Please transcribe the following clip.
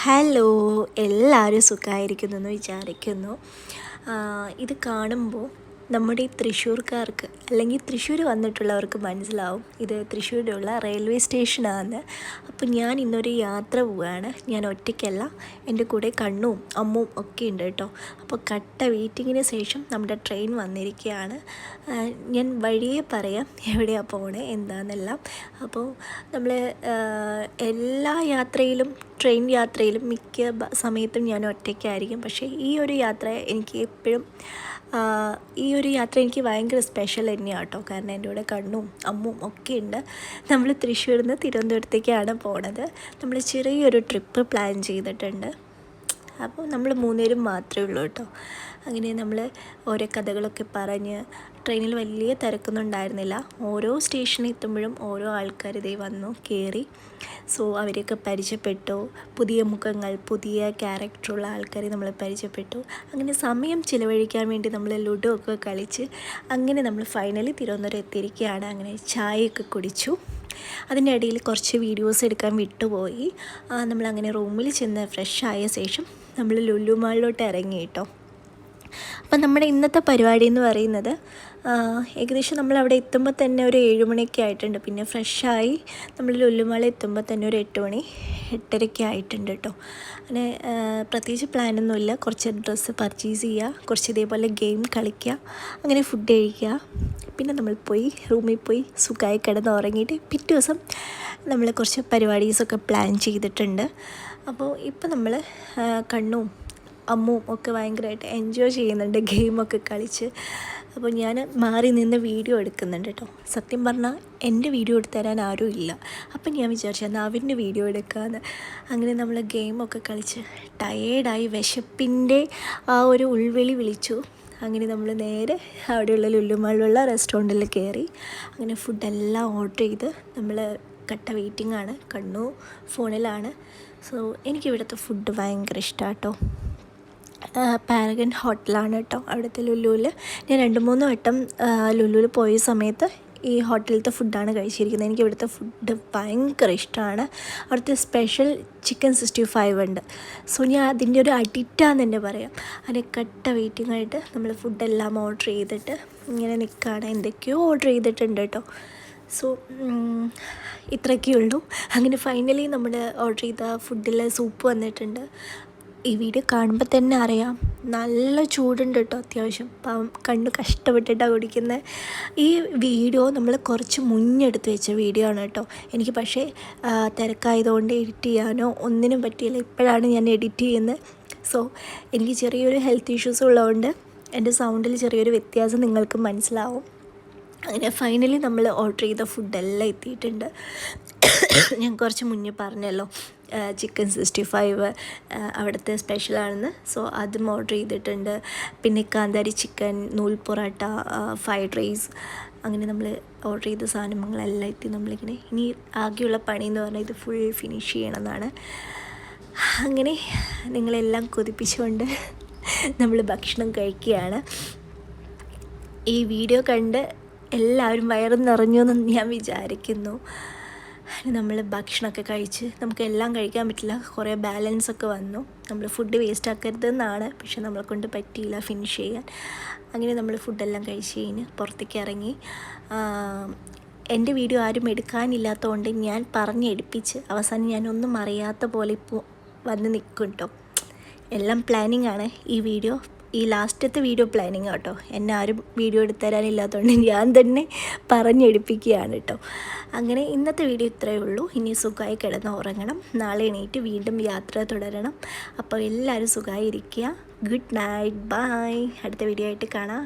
Hello, എല്ലാവരും സുഖമായിരിക്കുന്നെന്ന് വിചാരിക്കുന്നു. ഇത് കാണുമ്പോൾ നമ്മുടെ ഈ തൃശ്ശൂർക്കാർക്ക് അല്ലെങ്കിൽ തൃശ്ശൂർ വന്നിട്ടുള്ളവർക്ക് മനസ്സിലാവും ഇത് തൃശ്ശൂരിലുള്ള റെയിൽവേ സ്റ്റേഷനാണ്. അപ്പോൾ ഞാൻ ഇന്നൊരു യാത്ര പോവുകയാണ്. ഞാൻ ഒറ്റയ്ക്കല്ല, എൻ്റെ കൂടെ കണ്ണും അമ്മും ഒക്കെ ഉണ്ട് കേട്ടോ. അപ്പോൾ കട്ട വെയിറ്റിങ്ങിന് ശേഷം നമ്മുടെ ട്രെയിൻ വന്നിരിക്കുകയാണ്. ഞാൻ വഴിയെ പറയാം എവിടെയാണ് പോണേ എന്താണെന്നെല്ലാം. അപ്പോൾ നമ്മൾ എല്ലാ യാത്രയിലും ട്രെയിൻ യാത്രയിലും മിക്ക സമയത്തും ഞാൻ ഒറ്റയ്ക്കായിരിക്കും. പക്ഷേ ഈ ഒരു യാത്ര എനിക്ക് ഭയങ്കര സ്പെഷ്യൽ തന്നെയാണ് കേട്ടോ. കാരണം എൻ്റെ കൂടെ കണ്ണും അമ്മും ഒക്കെ ഉണ്ട്. നമ്മൾ തൃശ്ശൂരിൽ നിന്ന് തിരുവനന്തപുരത്തേക്കാണ് പോണത്. നമ്മൾ ചെറിയൊരു ട്രിപ്പ് പ്ലാൻ ചെയ്തിട്ടുണ്ട്. അപ്പോൾ നമ്മൾ 3 പേരും മാത്രമേ ഉള്ളൂ കേട്ടോ. അങ്ങനെ നമ്മൾ ഓരോ കഥകളൊക്കെ പറഞ്ഞ് ട്രെയിനിൽ വലിയ തിരക്കൊന്നും ഉണ്ടായിരുന്നില്ല. ഓരോ സ്റ്റേഷനിൽ എത്തുമ്പോഴും ഓരോ ആൾക്കാർ ഇതേ വന്നു കയറി. സോ അവരെയൊക്കെ പരിചയപ്പെട്ടു. പുതിയ മുഖങ്ങൾ, പുതിയ ക്യാരക്ടറുള്ള ആൾക്കാരെ നമ്മൾ പരിചയപ്പെട്ടു. അങ്ങനെ സമയം ചിലവഴിക്കാൻ വേണ്ടി നമ്മൾ ലുഡോ ഒക്കെ കളിച്ച് അങ്ങനെ നമ്മൾ ഫൈനലി തിരുവനന്തപുരം എത്തിയിരിക്കുകയാണ്. അങ്ങനെ ചായയൊക്കെ കുടിച്ചു. അതിൻ്റെ ഇടയിൽ കുറച്ച് വീഡിയോസ് എടുക്കാൻ വിട്ടുപോയി. നമ്മളങ്ങനെ റൂമിൽ ചെന്ന് ഫ്രഷ് ആയ ശേഷം നമ്മൾ ലുലു മാളിലോട്ട് ഇറങ്ങി കേട്ടോ. അപ്പം നമ്മുടെ ഇന്നത്തെ പരിപാടി എന്ന് പറയുന്നത് ഏകദേശം നമ്മളവിടെ എത്തുമ്പോൾ തന്നെ ഒരു 7 മണിയൊക്കെ ആയിട്ടുണ്ട്. പിന്നെ ഫ്രഷായി നമ്മൾ ലുലു മാളിൽ എത്തുമ്പോൾ തന്നെ ഒരു 8 മണി 8:30 ആയിട്ടുണ്ട് കേട്ടോ. അങ്ങനെ പ്രത്യേകിച്ച് പ്ലാനൊന്നുമില്ല. കുറച്ച് ഡ്രസ്സ് പർച്ചേസ് ചെയ്യുക, കുറച്ച് ഇതേപോലെ ഗെയിം കളിക്കുക, അങ്ങനെ ഫുഡ് കഴിക്കുക. പിന്നെ നമ്മൾ റൂമിൽ പോയി സുഖമായി കിടന്ന് ഉറങ്ങിയിട്ട് പിറ്റേ ദിവസം നമ്മൾ കുറച്ച് പരിപാടീസൊക്കെ പ്ലാൻ ചെയ്തിട്ടുണ്ട്. അപ്പോൾ ഇപ്പം നമ്മൾ കണ്ണും അമ്മും ഒക്കെ ഭയങ്കരമായിട്ട് എൻജോയ് ചെയ്യുന്നുണ്ട് ഗെയിമൊക്കെ കളിച്ച്. അപ്പോൾ ഞാൻ മാറി നിന്ന് വീഡിയോ എടുക്കുന്നുണ്ട് കേട്ടോ. സത്യം പറഞ്ഞാൽ എൻ്റെ വീഡിയോ എടുത്ത് തരാൻ ആരും ഇല്ല. അപ്പം ഞാൻ വിചാരിച്ചു എന്നാൽ അവൻ്റെ വീഡിയോ എടുക്കാമെന്ന്. അങ്ങനെ നമ്മൾ ഗെയിമൊക്കെ കളിച്ച് ടയേർഡായി, വിശപ്പിൻ്റെ ആ ഒരു ഉൾവിളി വിളിച്ചു. അങ്ങനെ നമ്മൾ നേരെ അവിടെയുള്ള ലുലുമാളിലുള്ള റെസ്റ്റോറൻറ്റിൽ കയറി. അങ്ങനെ ഫുഡെല്ലാം ഓർഡർ ചെയ്ത് നമ്മൾ കട്ട വെയിറ്റിംഗ് ആണ്. കണ്ണു ഫോണിലാണ്. സോ എനിക്കിവിടുത്തെ ഫുഡ് ഭയങ്കര ഇഷ്ടമാണ് കേട്ടോ. പാരഗൺ ഹോട്ടലാണ് കേട്ടോ അവിടുത്തെ ലുലുവിൽ. ഞാൻ 2-3 വട്ടം ലുലുവിൽ പോയ സമയത്ത് ഈ ഹോട്ടലിലത്തെ ഫുഡാണ് കഴിച്ചിരിക്കുന്നത്. എനിക്ക് ഇവിടുത്തെ ഫുഡ് ഭയങ്കര ഇഷ്ടമാണ്. അവിടുത്തെ സ്പെഷ്യൽ ചിക്കൻ 65 ഉണ്ട്. സോ ഞാൻ അതിൻ്റെ ഒരു അഡിക്റ്റാന്ന് തന്നെ പറയാം. അതിന് കട്ട വെയിറ്റിംഗ് ആയിട്ട് നമ്മൾ ഫുഡെല്ലാം ഓർഡർ ചെയ്തിട്ട് ഇങ്ങനെ നിൽക്കുകയാണ്. എന്തൊക്കെയോ ഓർഡർ ചെയ്തിട്ടുണ്ട് കേട്ടോ. സോ ഇത്രയൊക്കെ ഉള്ളൂ. അങ്ങനെ ഫൈനലി നമ്മൾ ഓർഡർ ചെയ്ത ഫുഡിൽ സൂപ്പ് വന്നിട്ടുണ്ട്. ഈ വീഡിയോ കാണുമ്പോൾ തന്നെ അറിയാം നല്ല ചൂടുണ്ട് കേട്ടോ. അത്യാവശ്യം കണ്ണ് കഷ്ടപ്പെട്ടിട്ടാണ് കുടിക്കുന്നത്. ഈ വീഡിയോ നമ്മൾ കുറച്ച് മുന്നെടുത്ത് വെച്ച വീഡിയോ ആണ് കേട്ടോ. എനിക്ക് പക്ഷേ തിരക്കായതുകൊണ്ട് എഡിറ്റ് ചെയ്യാനോ ഒന്നിനും പറ്റിയില്ല. ഇപ്പോഴാണ് ഞാൻ എഡിറ്റ് ചെയ്യുന്നത്. സോ എനിക്ക് ചെറിയൊരു ഹെൽത്ത് ഇഷ്യൂസ് ഉള്ളതുകൊണ്ട് എൻ്റെ സൗണ്ടിൽ ചെറിയൊരു വ്യത്യാസം നിങ്ങൾക്ക് മനസ്സിലാവും. അങ്ങനെ ഫൈനലി നമ്മൾ ഓർഡർ ചെയ്ത ഫുഡെല്ലാം എത്തിയിട്ടുണ്ട്. ഞാൻ കുറച്ച് മുന്നേ പറഞ്ഞല്ലോ ചിക്കൻ 65 അവിടുത്തെ സ്പെഷ്യലാണെന്ന്. സോ അതും ഓർഡർ ചെയ്തിട്ടുണ്ട്. പിന്നെ കാന്താരി ചിക്കൻ, നൂൽ പൊറോട്ട, ഫ്രൈഡ് റൈസ്, അങ്ങനെ നമ്മൾ ഓർഡർ ചെയ്ത സാധനങ്ങളെല്ലാം എത്തി. നമ്മളിങ്ങനെ ഇനി ആകെയുള്ള പണി എന്ന് പറഞ്ഞാൽ ഇത് ഫുൾ ഫിനിഷ് ചെയ്യണമെന്നാണ്. അങ്ങനെ നിങ്ങളെല്ലാം കൊതിപ്പിച്ചുകൊണ്ട് നമ്മൾ ഭക്ഷണം കഴിക്കുകയാണ്. ഈ വീഡിയോ കണ്ട് എല്ലാവരും വയറ് നിറഞ്ഞു എന്ന് ഞാൻ വിചാരിക്കുന്നു. നമ്മൾ ഭക്ഷണമൊക്കെ കഴിച്ച് നമുക്ക് എല്ലാം കഴിക്കാൻ പറ്റില്ല. കുറേ ബാലൻസൊക്കെ വന്നു. നമ്മൾ ഫുഡ് വേസ്റ്റ് ആക്കരുതെന്നാണ്, പക്ഷെ നമ്മളെ കൊണ്ട് പറ്റിയില്ല ഫിനിഷ് ചെയ്യാൻ. അങ്ങനെ നമ്മൾ ഫുഡെല്ലാം കഴിച്ച് കഴിഞ്ഞ് പുറത്തേക്ക് ഇറങ്ങി. എൻ്റെ വീഡിയോ ആരും എടുക്കാനില്ലാത്തതുകൊണ്ട് ഞാൻ പറഞ്ഞെടുപ്പിച്ച് അവസാനം ഞാനൊന്നും അറിയാത്ത പോലെ ഇപ്പോൾ വന്ന് നിൽക്കും കേട്ടോ. എല്ലാം പ്ലാനിങ് ആണ്. ഈ ലാസ്റ്റത്തെ വീഡിയോ പ്ലാനിങ് കേട്ടോ. എന്നെ ആരും വീഡിയോ എടുത്തു തരാനില്ലാത്തതുകൊണ്ട് ഞാൻ തന്നെ പറഞ്ഞെടുപ്പിക്കുകയാണ് കേട്ടോ. അങ്ങനെ ഇന്നത്തെ വീഡിയോ ഇത്രയേ ഉള്ളൂ. ഇനി സുഖമായി കിടന്ന് ഉറങ്ങണം. നാളെ എണീറ്റ് വീണ്ടും യാത്ര തുടരണം. അപ്പോൾ എല്ലാവരും സുഖമായി ഇരിക്കുക. Good night, bye. അടുത്ത വീഡിയോ ആയിട്ട് കാണാം.